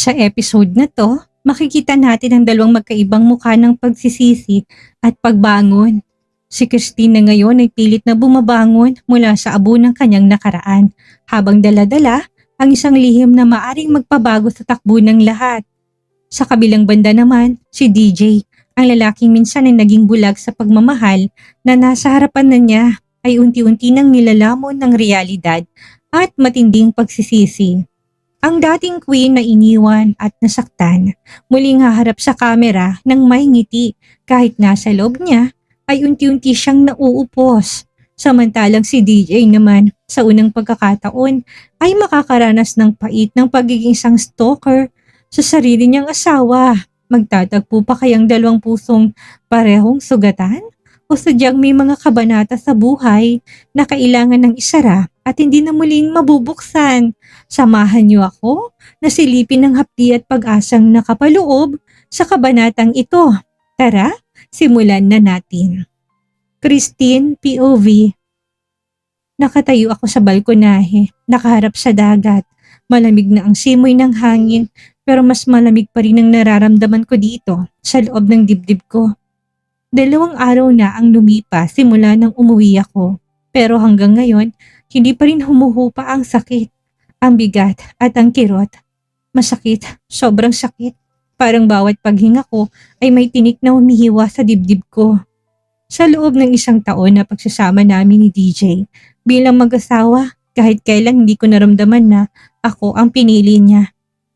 Sa episode na to, makikita natin ang dalawang magkaibang mukha ng pagsisisi at pagbangon. Si Christine na ngayon ay pilit na bumabangon mula sa abo ng kanyang nakaraan, habang dala-dala ang isang lihim na maaring magpabago sa takbo ng lahat. Sa kabilang banda naman, si DJ, ang lalaking minsan ay naging bulag sa pagmamahal na nasa harapan na niya ay unti-unti nang nilalamon ng realidad at matinding pagsisisi. Ang dating queen na iniwan at nasaktan, muling haharap sa kamera ng may ngiti kahit nasa loob niya ay unti-unti siyang nauupos. Samantalang si DJ naman sa unang pagkakataon ay makakaranas ng pait ng pagiging isang stalker sa sarili niyang asawa. Magtatagpo pa kayang dalawang pusong parehong sugatan? O sadyang may mga kabanata sa buhay na kailangan ng isara at hindi na muling mabubuksan? Samahan niyo ako na silipin ng hapdi at pag-asang nakapaloob sa kabanatang ito. Tara, simulan na natin. Christine POV. Nakatayo ako sa balkonahe, nakaharap sa dagat. Malamig na ang simoy ng hangin, pero mas malamig pa rin ang nararamdaman ko dito sa loob ng dibdib ko. 2 araw na ang lumipas simula nang umuwi ako. Pero hanggang ngayon, hindi pa rin humuhupa ang sakit, ang bigat at ang kirot. Masakit, sobrang sakit. Parang bawat paghinga ko ay may tinik na humihiwa sa dibdib ko. Sa loob ng 1 taon na pagsasama namin ni DJ, bilang mag-asawa, kahit kailan hindi ko naramdaman na ako ang pinili niya,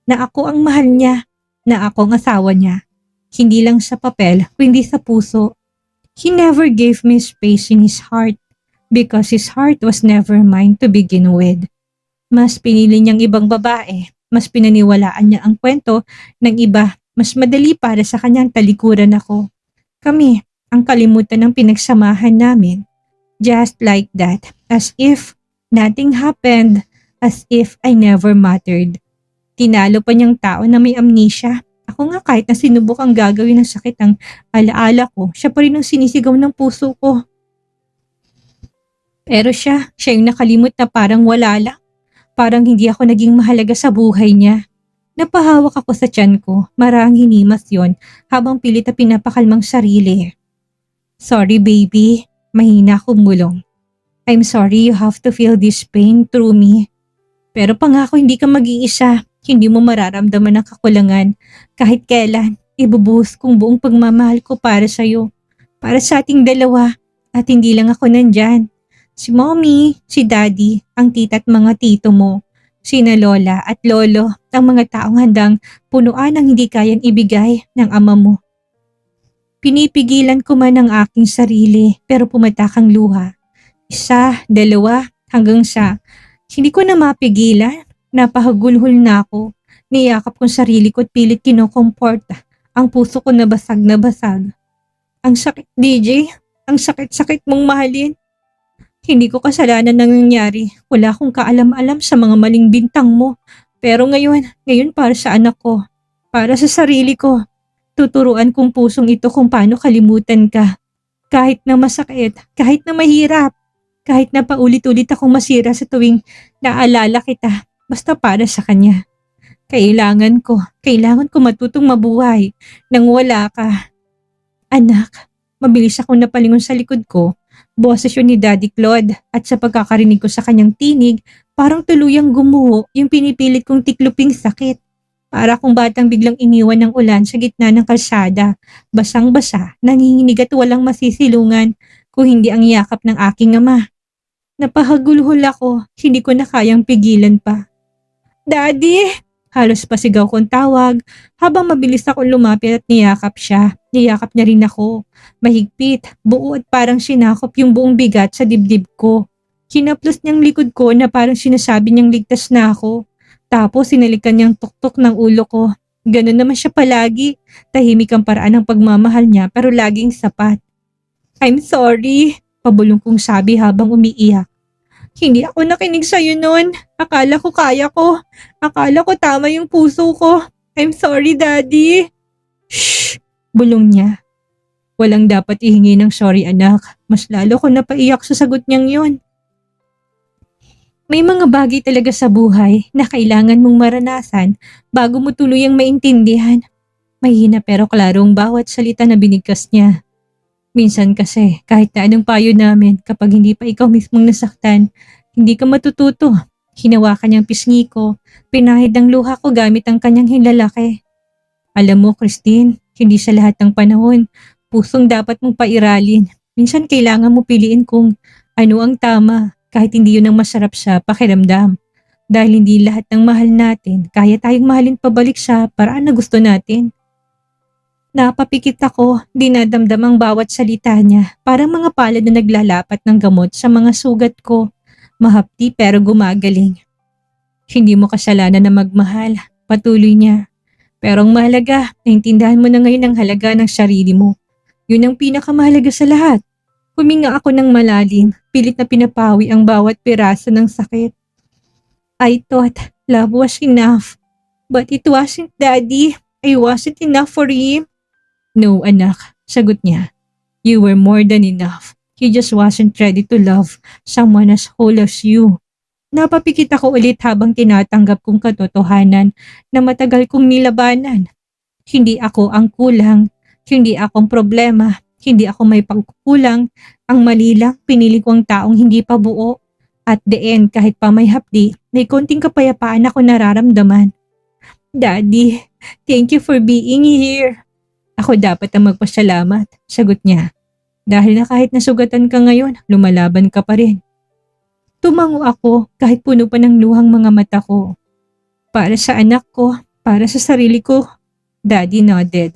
na ako ang mahal niya, na ako ang asawa niya. Hindi lang sa papel, kundi sa puso. He never gave me space in his heart because his heart was never mine to begin with. Mas pinili niyang ibang babae, mas pinaniwalaan niya ang kwento ng iba, mas madali para sa kanyang talikuran ako. Kami, ang kalimutan ng pinagsamahan namin. Just like that, as if nothing happened, as if I never mattered. Tinalo pa niyang tao na may amnesia. Ako nga kahit na sinubok ang gagawin ng sakit ang alaala ko, siya pa rin ang sinisigaw ng puso ko. Pero siya yung nakalimot na parang wala lang. Parang hindi ako naging mahalaga sa buhay niya. Napahawak ako sa tiyan ko, marang hinimas yon habang pilit na pinapakalmang sarili. Sorry baby, mahina akong bulong. I'm sorry you have to feel this pain through me. Pero pangako hindi ka mag-iisa. Hindi mo mararamdaman ang kakulangan. Kahit kailan, ibubuhos kong buong pagmamahal ko para sa'yo. Para sa ating dalawa. At hindi lang ako nandyan. Si mommy, si daddy, ang tita at mga tito mo. Sina lola at lolo, ang mga taong handang punuan ang hindi kayang ibigay ng ama mo. Pinipigilan ko man ang aking sarili pero pumatak ang luha. 1, 2, hanggang sa hindi ko na mapigilan. Napahagulhol na ako. Niyakap kong sarili ko at pilit kinokomporta. Ang puso ko nabasag na basag. Ang sakit, DJ. Ang sakit-sakit mong mahalin. Hindi ko kasalanan ng nangyari. Wala akong kaalam-alam sa mga maling bintang mo. Pero ngayon para sa anak ko. Para sa sarili ko. Tuturuan kong pusong ito kung paano kalimutan ka. Kahit na masakit, kahit na mahirap. Kahit na paulit-ulit akong masira sa tuwing naalala kita. Basta para sa kanya. Kailangan ko matutong mabuhay nang wala ka. Anak, mabilis akong napalingon sa likod ko. Boses yun ni Daddy Claude at sa pagkakarinig ko sa kanyang tinig, parang tuluyang gumuho yung pinipilit kong tikluping sakit. Para akong batang biglang iniwan ng ulan sa gitna ng kalsada, basang-basa, nanginginig at walang masisilungan kung hindi ang yakap ng aking ama. Napahagulhol ako, hindi ko na kayang pigilan pa. Daddy! Halos pasigaw kong tawag habang mabilis akong lumapit at niyakap siya. Niyakap niya rin ako. Mahigpit, buo at parang sinakop yung buong bigat sa dibdib ko. Kinaplos niyang likod ko na parang sinasabi niyang ligtas na ako. Tapos sinalikan niyang tuktok ng ulo ko. Ganun naman siya palagi. Tahimik ang paraan ng pagmamahal niya pero laging sapat. I'm sorry, pabulong kong sabi habang umiiyak. Hindi ako nakinig sa'yo noon. Akala ko kaya ko. Akala ko tama yung puso ko. I'm sorry, Daddy. Shh! Bulong niya. Walang dapat ihingi ng sorry, anak. Mas lalo ko napaiyak sa sagot niyang yun. May mga bagay talaga sa buhay na kailangan mong maranasan bago mo tuluyang maintindihan. Mahina pero klaro ang bawat salita na binigkas niya. Minsan kasi, kahit na anong payo namin, kapag hindi pa ikaw mismong nasaktan, hindi ka matututo. Hinawakan niyang pisngi ko, pinahid ang luha ko gamit ang kanyang hinlalaki. Alam mo, Christine, hindi sa lahat ng panahon, pusong dapat mong pairalin. Minsan kailangan mo piliin kung ano ang tama, kahit hindi yun ang masarap sa pakiramdam. Dahil hindi lahat ng mahal natin, kaya tayong mahalin pabalik sa paraan na gusto natin. Napapikit ako, dinadamdam ang bawat salita niya, parang mga palad na naglalapat ng gamot sa mga sugat ko. Mahapdi pero gumagaling. Hindi mo kasalanan na magmahal, patuloy niya. Pero ang mahalaga, naintindihan mo na ngayon ang halaga ng sarili mo. Yun ang pinakamahalaga sa lahat. Huminga ako ng malalim, pilit na pinapawi ang bawat piraso ng sakit. I thought love was enough, but it wasn't, Daddy. I wasn't enough for him. No, anak, sagot niya. You were more than enough. He just wasn't ready to love someone as whole as you. Napapikit ako ulit habang tinatanggap kong katotohanan na matagal kong nilabanan. Hindi ako ang kulang, hindi akong problema, hindi ako may pagkukulang. Ang mali lang, pinili ko ang taong hindi pa buo. At the end, kahit pa may hapdi, may konting kapayapaan ako nararamdaman. Daddy, thank you for being here. Ako dapat ang magpasalamat, sagot niya. Dahil na kahit nasugatan ka ngayon, lumalaban ka pa rin. Tumango ako kahit puno pa ng luhang mga mata ko. Para sa anak ko, para sa sarili ko. Daddy nodded.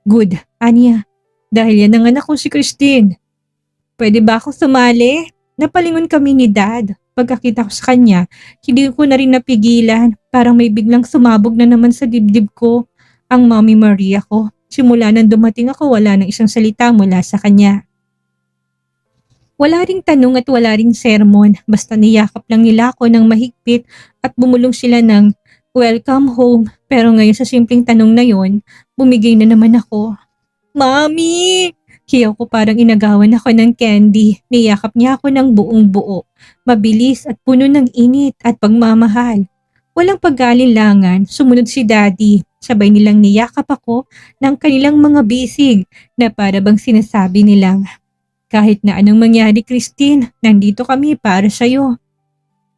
Good, Anya. Dahil yan ang anak ko si Christine. Pwede ba ako sumali? Napalingon kami ni Dad. Pagkakita ko sa kanya, hindi ko na rin napigilan. Parang may biglang sumabog na naman sa dibdib ko. Ang Mommy Maria ko. Simula nang dumating ako, wala nang isang salita mula sa kanya. Wala ring tanong at wala ring sermon, basta niyakap lang nila ako ng mahigpit at bumulong sila ng welcome home. Pero ngayon sa simpleng tanong na yon, bumigay na naman ako. Mommy! Hiyaw ko parang inagawan ako ng candy. Niyakap niya ako ng buong buo. Mabilis at puno ng init at pagmamahal. Walang pag-alinlangan, sumunod si Daddy. Sabay nilang niyakap ako ng kanilang mga bisig na para bang sinasabi nilang, kahit na anong mangyari, Christine, nandito kami para sa'yo.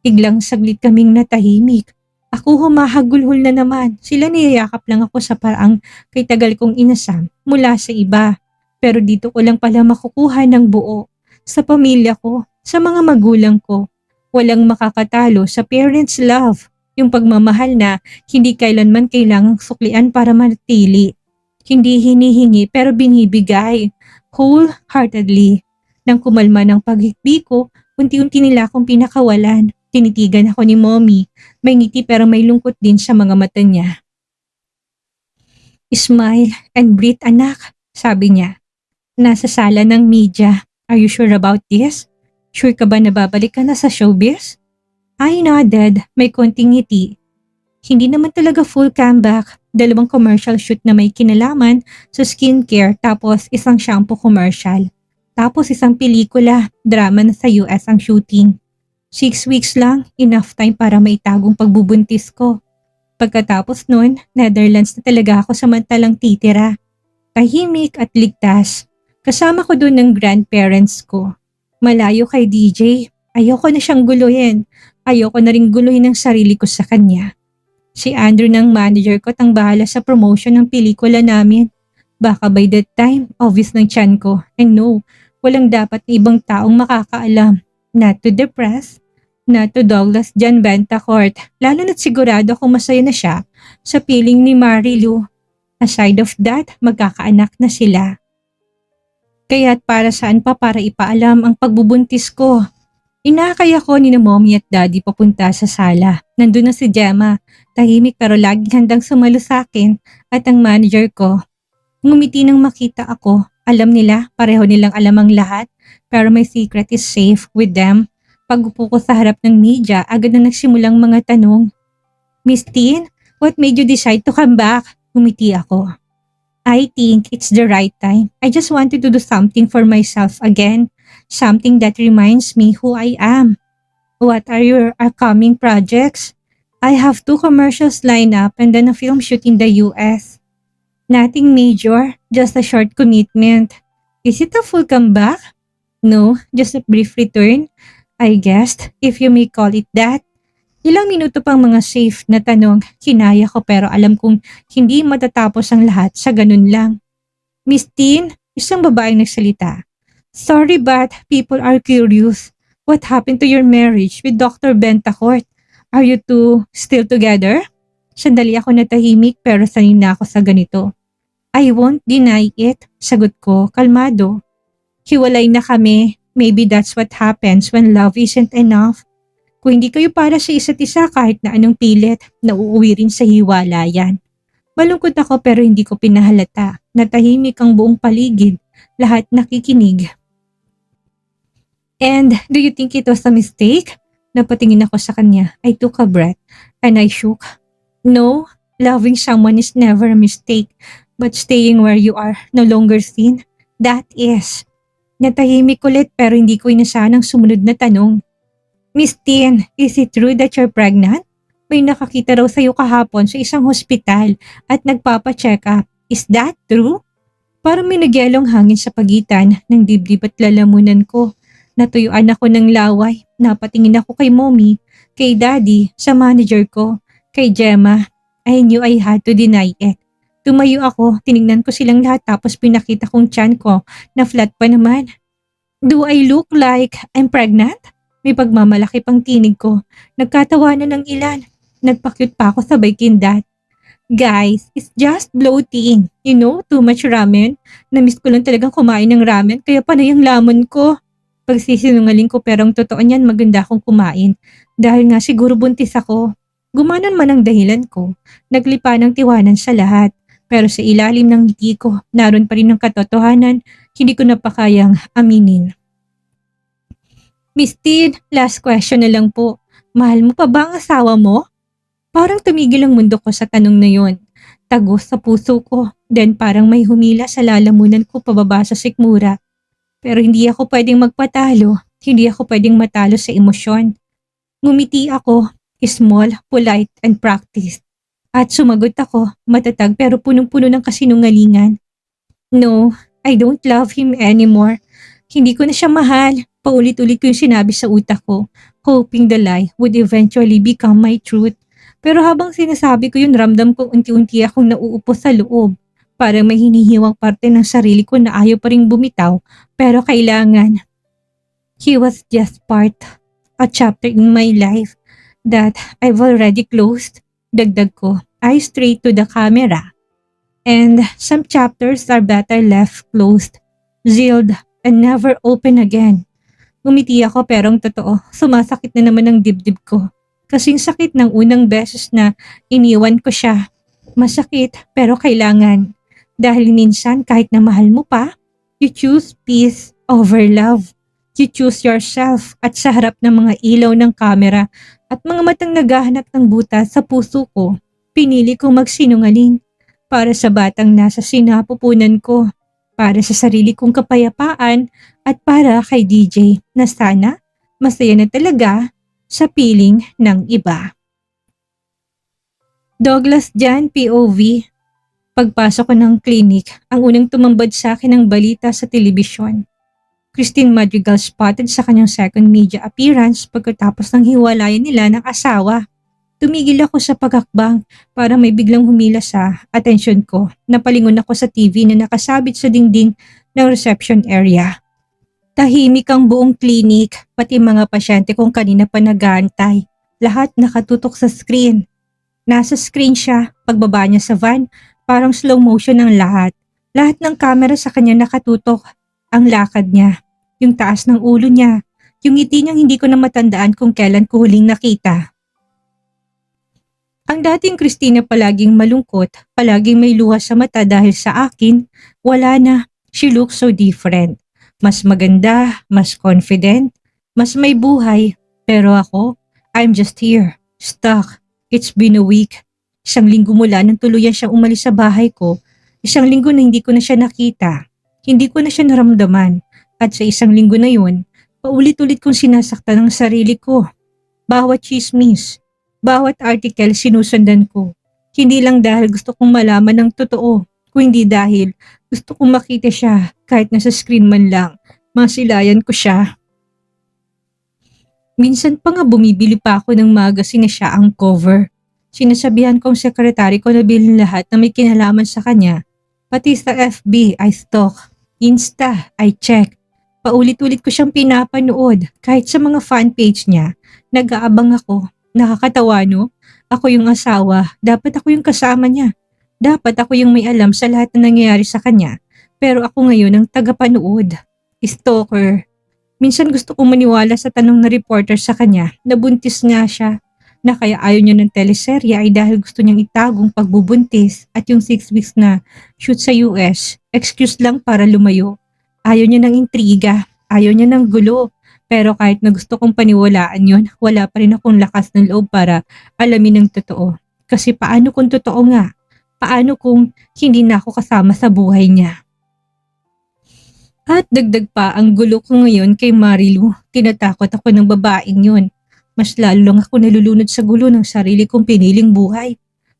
Biglang saglit kaming natahimik. Ako humahagulhol na naman. Sila niyayakap lang ako sa paraang kay tagal kong inasam mula sa iba. Pero dito ko lang pala makukuha ng buo. Sa pamilya ko, sa mga magulang ko. Walang makakatalo sa parents' love. Yung pagmamahal na hindi kailanman kailangang suklian para manatili. Hindi hinihingi pero binibigay. Wholeheartedly. Nang kumalma ng paghikbi ko, unti-unti nila akong pinakawalan. Tinitigan ako ni Mommy. May ngiti pero may lungkot din sa mga mata niya. Smile and breathe, anak, sabi niya. Nasa sala ng media. Are you sure about this? Sure ka ba na babalik ka na sa showbiz? I nodded, may konting ngiti. Hindi naman talaga full comeback. 2 commercial shoot na may kinalaman sa skincare tapos isang shampoo commercial. Tapos isang pelikula, drama na sa US ang shooting. 6 weeks lang, enough time para maitagong pagbubuntis ko. Pagkatapos nun, Netherlands na talaga ako samantalang titira. Tahimik at ligtas. Kasama ko doon ng grandparents ko. Malayo kay DJ. Ayoko na siyang guluhin. Ayoko na rin guluhin ang sarili ko sa kanya. Si Andrew ng manager ko ang bahala sa promotion ng pelikula namin. Baka by that time, obvious ng tiyan ko. And no, walang dapat na ibang taong makakaalam. Not to the press, not to Douglas John Bentacourt. Lalo na't sigurado akong masaya na siya sa piling ni Marilu. Aside of that, magkakaanak na sila. Kaya't para saan pa para ipaalam ang pagbubuntis ko. Inakay ako ni na Mommy at Daddy papunta sa sala. Nandun na si Gemma, tahimik pero laging handang sumalo sa akin at ang manager ko. Ngumiti nang makita ako. Alam nila, pareho nilang alam ang lahat, pero my secret is safe with them. Pag upo ko sa harap ng media, agad na nagsimulang mga tanong. Miss Tin, what made you decide to come back? Ngumiti ako. I think it's the right time. I just wanted to do something for myself again. Something that reminds me who I am. What are your upcoming projects? I have 2 commercials lined up and then a film shoot in the US. Nothing major, just a short commitment. Is it a full comeback? No, just a brief return. I guessed, if you may call it that. Ilang minuto pang mga safe na tanong, kinaya ko pero alam kong hindi matatapos ang lahat sa ganun lang. Miss Tin, isang babaeng nagsalita. Sorry but people are curious. What happened to your marriage with Dr. Bentacourt? Are you two still together? Sandali ako natahimik pero sanay na ako sa ganito. I won't deny it, sagot ko, kalmado. Hiwalay na kami. Maybe that's what happens when love isn't enough. Kung hindi kayo para sa isa't isa kahit na anong pilit, nauuwi rin sa hiwalayan. Malungkot ako pero hindi ko pinahalata. Natahimik ang buong paligid. Lahat nakikinig. And do you think it was a mistake? Napatingin ako sa kanya. I took a breath and I shook. No, loving someone is never a mistake. But staying where you are no longer seen, that is. Natahimik ulit pero hindi ko inasahan ang sumunod na tanong. Miss Tin, is it true that you're pregnant? May nakakita raw sa'yo kahapon sa isang hospital at nagpapa-check up. Is that true? Parang may nagyelong hangin sa pagitan ng dibdib at lalamunan ko. Natuyuan ako ng laway. Napatingin ako kay mommy, kay daddy, sa manager ko, kay Gemma. I knew I had to deny it. Tumayo ako, tinignan ko silang lahat tapos pinakita kong tiyan ko na flat pa naman. Do I look like I'm pregnant? May pagmamalaki pang tinig ko. Nagkatawanan ng ilan. Nagpakyut pa ako sabay kindat. Guys, it's just bloating. You know, too much ramen. Namiss ko lang talagang kumain ng ramen kaya panay ang lamon ko. Pagsisinungaling ko pero ang totoo niyan maganda akong kumain. Dahil nga siguro buntis ako. Gumanon man ang dahilan ko. Naglipa ng tiwanan sa lahat. Pero sa ilalim ng ngiti ko, naroon pa rin ang katotohanan, hindi ko napakayang aminin. Miss Tin, last question na lang po. Mahal mo pa ba ang asawa mo? Parang tumigil ang mundo ko sa tanong na yon. Tagos sa puso ko, then parang may humila sa lalamunan ko pababa sa sikmura. Pero hindi ako pwedeng magpatalo, hindi ako pwedeng matalo sa emosyon. Ngumiti ako, small, polite, and practiced. At sumagot ako, matatag pero punong-puno ng kasinungalingan. No, I don't love him anymore. Hindi ko na siya mahal. Paulit-ulit ko yung sinabi sa utak ko, hoping the lie would eventually become my truth. Pero habang sinasabi ko yun, ramdam kong unti-unti akong nauupo sa loob. Parang may hinihiwang parte ng sarili ko na ayaw pa ring bumitaw, pero kailangan. He was just part, a chapter in my life that I've already closed. Dagdag ko, eyes straight to the camera. And some chapters are better left closed, sealed, and never open again. Ngumiti ako pero ang totoo, sumasakit na naman ang dibdib ko. Kasing sakit ng unang beses na iniwan ko siya. Masakit pero kailangan. Dahil minsan kahit na mahal mo pa, you choose peace over love. You choose yourself at sa harap ng mga ilaw ng kamera at mga matang naghahanap ng butas sa puso ko, pinili kong magsinungaling para sa batang nasa sinapupunan ko, para sa sarili kong kapayapaan at para kay DJ na sana masaya na talaga sa piling ng iba. Douglas Jan, POV. Pagpasok ko ng clinic, ang unang tumambad sa akin ang balita sa telebisyon. Christine Madrigal spotted sa kanyang second media appearance pagkatapos ng hiwalayan nila ng asawa. Tumigil ako sa pagakbang para may biglang humila sa atensyon ko. Napalingon ako sa TV na nakasabit sa dingding ng reception area. Tahimik ang buong clinic, pati mga pasyente kong kanina pa nag-aantay. Lahat nakatutok sa screen. Nasa screen siya, pagbaba niya sa van, parang slow motion ng lahat. Lahat ng camera sa kanya nakatutok. Ang lakad niya, yung taas ng ulo niya, yung ngiti niyang hindi ko na matandaan kung kailan ko huling nakita. Ang dating Christina palaging malungkot, palaging may luha sa mata dahil sa akin, wala na. She looks so different. Mas maganda, mas confident, mas may buhay. Pero ako, I'm just here, stuck. It's been a week. 1 linggo mula nang tuluyan siyang umalis sa bahay ko. 1 linggo na hindi ko na siya nakita. Hindi ko na siya naramdaman. At sa 1 linggo na yun, paulit-ulit kong sinasaktan ang sarili ko. Bawat chismis, bawat article sinusundan ko. Hindi lang dahil gusto kong malaman ng totoo, kundi dahil gusto kong makita siya kahit nasa screen man lang. Masilayan ko siya. Minsan pa nga bumibili pa ako ng magazine na siya ang cover. Sinasabihan kong sekretary ko na bilhin lahat na may kinalaman sa kanya. Pati sa FB, I stalk. Insta, I check. Paulit-ulit ko siyang pinapanood kahit sa mga fan page niya. Nag-aabang ako. Nakakatawa no? Ako yung asawa. Dapat ako yung kasama niya. Dapat ako yung may alam sa lahat na nangyayari sa kanya. Pero ako ngayon ang tagapanood. Stalker. Minsan gusto kong maniwala sa tanong na reporter sa kanya na buntis nga siya. Na kaya ayaw niya ng teleserye ay dahil gusto niyang itagong pagbubuntis at yung 6 weeks na shoot sa US, excuse lang para lumayo. Ayaw niya ng intriga, ayaw niya ng gulo. Pero kahit na gusto kong paniwalaan yun, wala pa rin akong lakas ng loob para alamin ng totoo. Kasi paano kung totoo nga? Paano kung hindi na ako kasama sa buhay niya? At dagdag pa ang gulo ko ngayon kay Marilu. Tinatakot ako ng babaeng yun. Mas lalo lang ako nalulunod sa gulo ng sarili kong piniling buhay.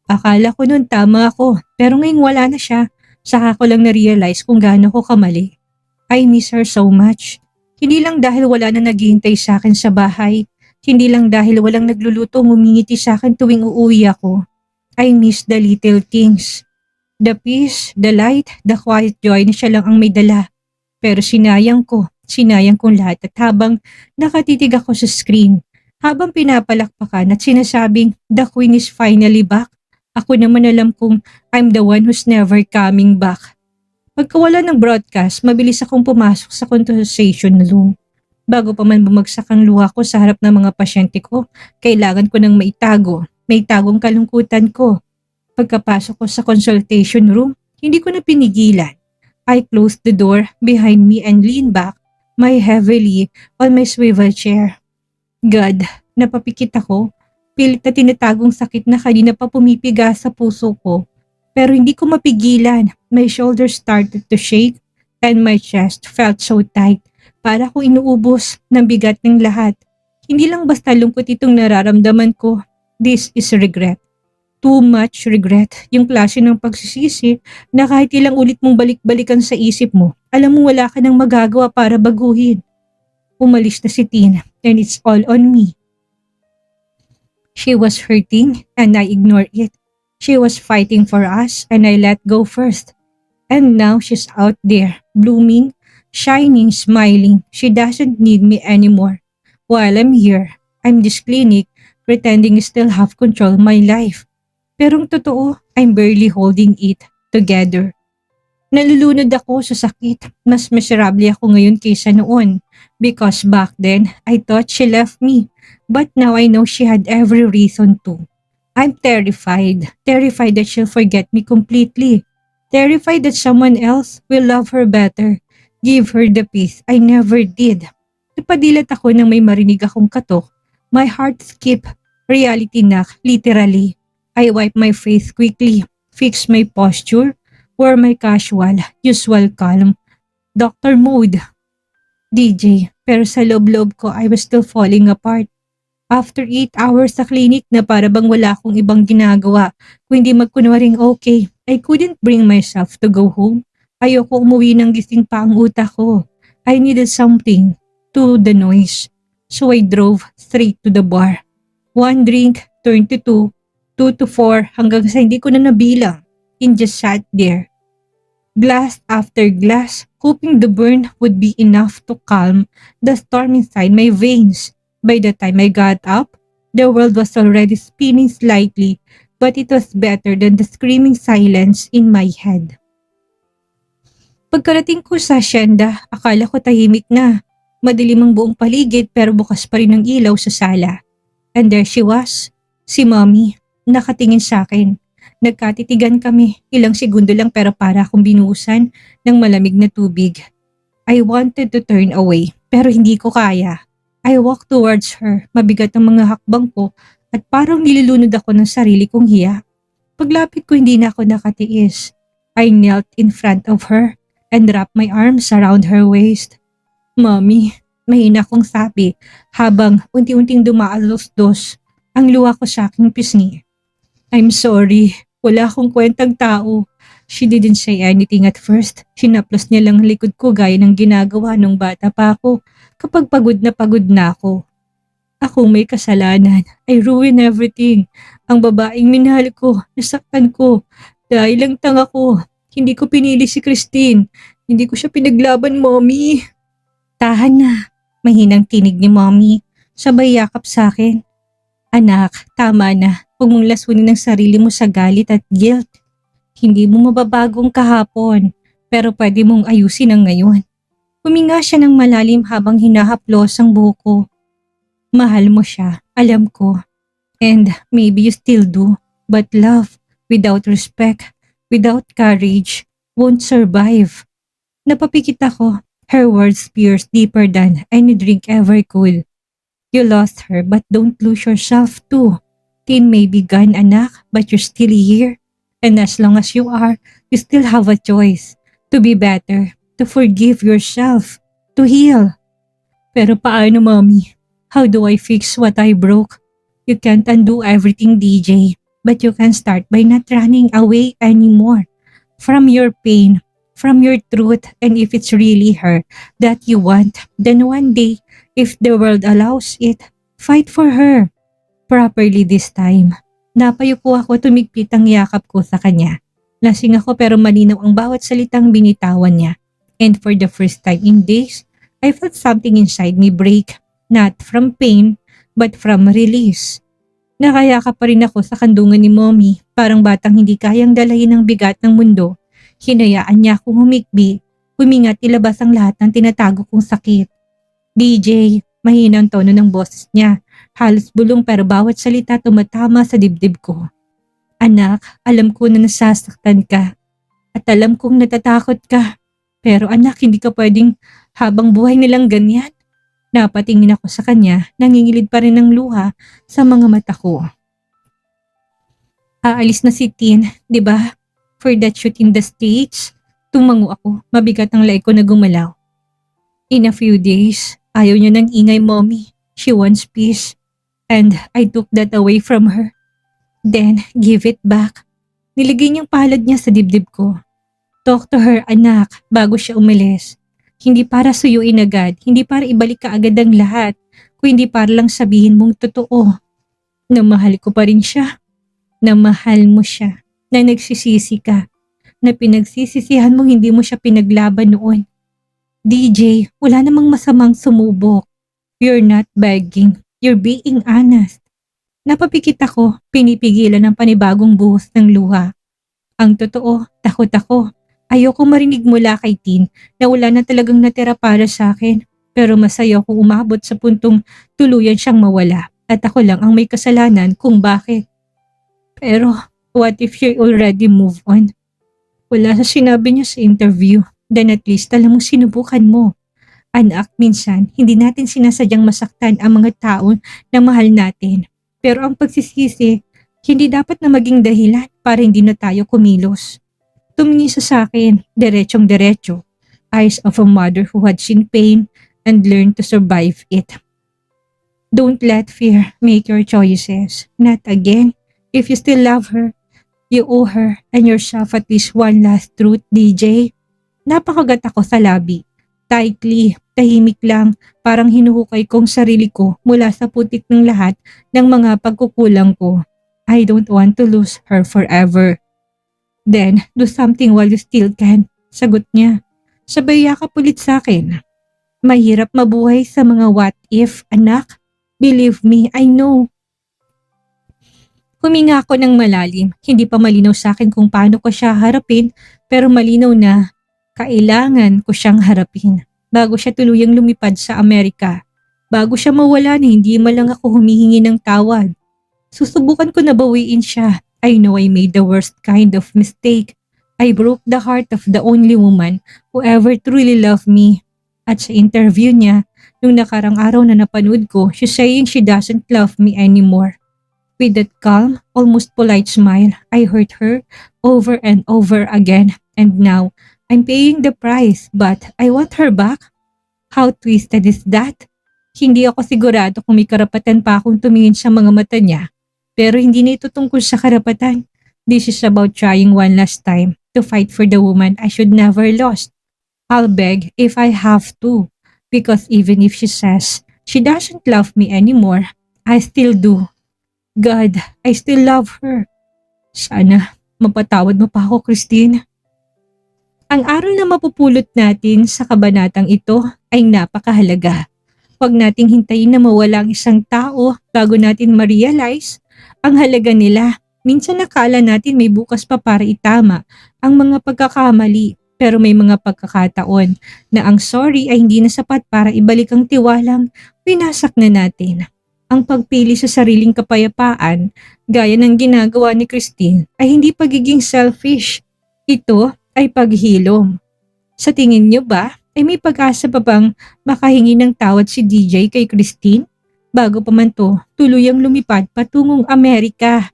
Akala ko noon tama ako, pero ngayon wala na siya. Saka ko lang na-realize kung gaano ko kamali. I miss her so much. Hindi lang dahil wala na naghihintay sa akin sa bahay. Hindi lang dahil walang nagluluto ngumingiti sa akin tuwing uuwi ako. I miss the little things. The peace, the light, the quiet joy na siya lang ang may dala. Pero sinayang kong lahat at habang nakatitig ako sa screen, habang pinapalakpakan at sinasabing the queen is finally back, ako naman alam kong I'm the one who's never coming back. Pagkawala ng broadcast, mabilis akong pumasok sa conversation room. Bago pa man bumagsak ang luha ko sa harap ng mga pasyente ko, kailangan ko nang maitago. May tagong kalungkutan ko. Pagkapasok ko sa consultation room, hindi ko na pinigilan. I closed the door behind me and leaned back, my heavily on my swivel chair. God, napapikit ako. Pilit na tinatagong sakit na kanina pa pumipiga sa puso ko. Pero hindi ko mapigilan. My shoulders started to shake and my chest felt so tight. Para ko inuubos ng bigat ng lahat. Hindi lang basta lungkot itong nararamdaman ko. This is regret. Too much regret. Yung klase ng pagsisisi na kahit ilang ulit mong balik-balikan sa isip mo, alam mo wala ka nang magagawa para baguhin. Umalis na si Tina and it's all on me. She was hurting and I ignored it. She was fighting for us and I let go first. And now she's out there, blooming, shining, smiling. She doesn't need me anymore. While I'm here, I'm this clinic pretending I still have control of my life. Pero ang totoo, I'm barely holding it together. Nalulunod ako sa sakit. Mas miserable ako ngayon kaysa noon. Because back then, I thought she left me. But now I know she had every reason to. I'm terrified. Terrified that she'll forget me completely. Terrified that someone else will love her better. Give her the peace I never did. Napadilat ako nang may marinig akong katok. My heart skipped. Reality knock, literally. I wipe my face quickly. Fix my posture. Wear my casual, usual calm. Doctor mode. DJ, pero sa loob-loob ko I was still falling apart. After 8 hours sa clinic na para bang wala akong ibang ginagawa, kung hindi magkunwaring okay, I couldn't bring myself to go home. Ayoko umuwi ng gising pa ang utak ko. I needed something to the noise. So I drove straight to the bar. 1 drink, turned to 2, 2 to 4 hanggang sa hindi ko na nabilang. And just sat there. Glass after glass, hoping the burn would be enough to calm the storm inside my veins. By the time I got up, the world was already spinning slightly, but it was better than the screaming silence in my head. Pagkarating ko sa asyenda, akala ko tahimik na. Madilim ang buong paligid pero bukas pa rin ang ilaw sa sala. And there she was, si Mommy, nakatingin sa akin. Nagkatitigan kami, ilang segundo lang pero para akong binuhusan ng malamig na tubig. I wanted to turn away pero hindi ko kaya. I walked towards her, mabigat ang mga hakbang ko at parang nililunod ako ng sarili kong hiya. Paglapit ko hindi na ako nakatiis. I knelt in front of her and wrapped my arms around her waist. Mommy, Mahina kong sabi habang unti-unting dumaalos-dos ang luha ko sa aking pisngi. I'm sorry. Wala akong kwentang tao. She didn't say anything at first. Hinaplos niya lang ang likod ko gaya ng ginagawa nung bata pa ako kapag pagod na ako. Ako may kasalanan. I ruin everything. Ang babaeng minahal ko, nasaktan ko. Dahil lang tanga ko. Hindi ko pinili si Christine. Hindi ko siya pinaglaban, Mommy. Tahan na. Mahinang tinig ni Mommy. Sabay yakap sa akin. Anak, tama na. Huwag mong lasunin ang sarili mo sa galit at guilt. Hindi mo mababagong kahapon, pero pwede mong ayusin ang ngayon. Huminga siya ng malalim habang hinahaplos ang buhok ko. Mahal mo siya, alam ko. And maybe you still do. But love, without respect, without courage, won't survive. Napapikit ako. Her words pierced deeper than any drink ever could. You lost her, but don't lose yourself too. Tin may be gone, anak, but you're still here. And as long as you are, you still have a choice. To be better, to forgive yourself, to heal. Pero paano, Mommy? How do I fix what I broke? You can't undo everything, DJ. But you can start by not running away anymore. From your pain, from your truth, and if it's really her that you want, then one day, if the world allows it, fight for her. Properly this time. Napayuko ako, tumigpit ang yakap ko sa kanya. Lasing ako pero malinaw ang bawat salitang binitawan niya. And for the first time in days, I felt something inside me break. Not from pain, but from release. Nakayakap pa rin ako sa kandungan ni Mommy, parang batang hindi kayang dalahin ang bigat ng mundo. Hinayaan niya akong humikbi, huminga at ilabas ang lahat ng tinatago kong sakit. DJ, mahina ang tono ng boses niya. Halos bulong pero bawat salita tumatama sa dibdib ko. Anak, alam ko na nasasaktan ka. At alam kong natatakot ka. Pero anak, hindi ka pwedeng habang buhay nilang ganyan. Napatingin ako sa kanya, nangingilid pa rin ng luha sa mga mata ko. Aalis na si Tin, di ba? For that shoot in the States, tumango ako, mabigat ang laik ko na gumalaw. In a few days, ayaw niya ng ingay, Mommy. She wants peace. And I took that away from her. Then, give it back. Niligay niyang palad niya sa dibdib ko. Talk to her, anak, bago siya umalis. Hindi para suyuin agad, hindi para ibalik ka agad ang lahat, kundi para lang sabihin mong totoo. Na mahal ko pa rin siya. Na mahal mo siya. Na nagsisisi ka. Na pinagsisisihan mong hindi mo siya pinaglaban noon. DJ, wala namang masamang sumubok. You're not begging. You're being honest. Napapikit ako, pinipigilan ng panibagong buhos ng luha. Ang totoo, takot ako. Ayoko marinig mula kay Tin na wala na talagang natira para sa akin. Pero masaya akong umabot sa puntong tuluyan siyang mawala. At ako lang ang may kasalanan kung bakit. Pero what if you already move on? Wala sa sinabi niya sa interview. Then at least alam mong sinubukan mo. Anak, minsan, hindi natin sinasadyang masaktan ang mga tao na mahal natin. Pero ang pagsisisi, hindi dapat na maging dahilan para hindi na tayo kumilos. Tumingin sa akin, diretsong-diretso. Eyes of a mother who had seen pain and learned to survive it. Don't let fear make your choices. Not again. If you still love her, you owe her and yourself at least one last truth, DJ. Napakagat ako sa labi. Tightly, tahimik lang, parang hinuhukay kong sarili ko mula sa putik ng lahat ng mga pagkukulang ko. I don't want to lose her forever. Then, do something while you still can. Sagot niya. Sabay yakap ulit sa akin. Mahirap mabuhay sa mga what if, anak. Believe me, I know. Huminga ako ng malalim. Hindi pa malinaw sa akin kung paano ko siya harapin, pero malinaw na kailangan ko siyang harapin bago siya tuluyang lumipad sa Amerika. Bago siya mawala na hindi man lang ako humihingi ng tawad. Susubukan ko na bawiin siya. I know I made the worst kind of mistake. I broke the heart of the only woman who ever truly loved me. At sa interview niya, nung nakarang araw na napanood ko, she's saying she doesn't love me anymore. With that calm, almost polite smile, I hurt her over and over again. And now, I'm paying the price, but I want her back. How twisted is that? Hindi ako sigurado kung may karapatan pa akong tumingin sa mga mata niya. Pero hindi na ito tungkol sa karapatan. This is about trying one last time to fight for the woman I should never lost. I'll beg if I have to. Because even if she says she doesn't love me anymore, I still do. God, I still love her. Sana mapatawad mo pa ako, Christine. Ang aral na mapupulot natin sa kabanatang ito ay napakahalaga. Huwag nating hintayin na mawala ang isang tao bago natin ma-realize ang halaga nila. Minsan nakala natin may bukas pa para itama ang mga pagkakamali, pero may mga pagkakataon na ang sorry ay hindi na sapat para ibalik ang tiwalang winasak na natin. Ang pagpili sa sariling kapayapaan, gaya ng ginagawa ni Christine, ay hindi pagiging selfish. Ito ay paghilom. Sa tingin niyo ba, ay may pag-asa pa bang makahingi ng tawad si DJ kay Christine? Bago pa man to, tuluyang lumipad patungong Amerika.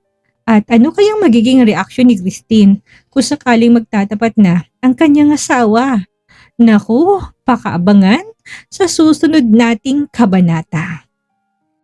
At ano kayang magiging reaksyon ni Christine kung sakaling magtatapat na ang kanyang asawa? Naku, pakaabangan sa susunod nating kabanata.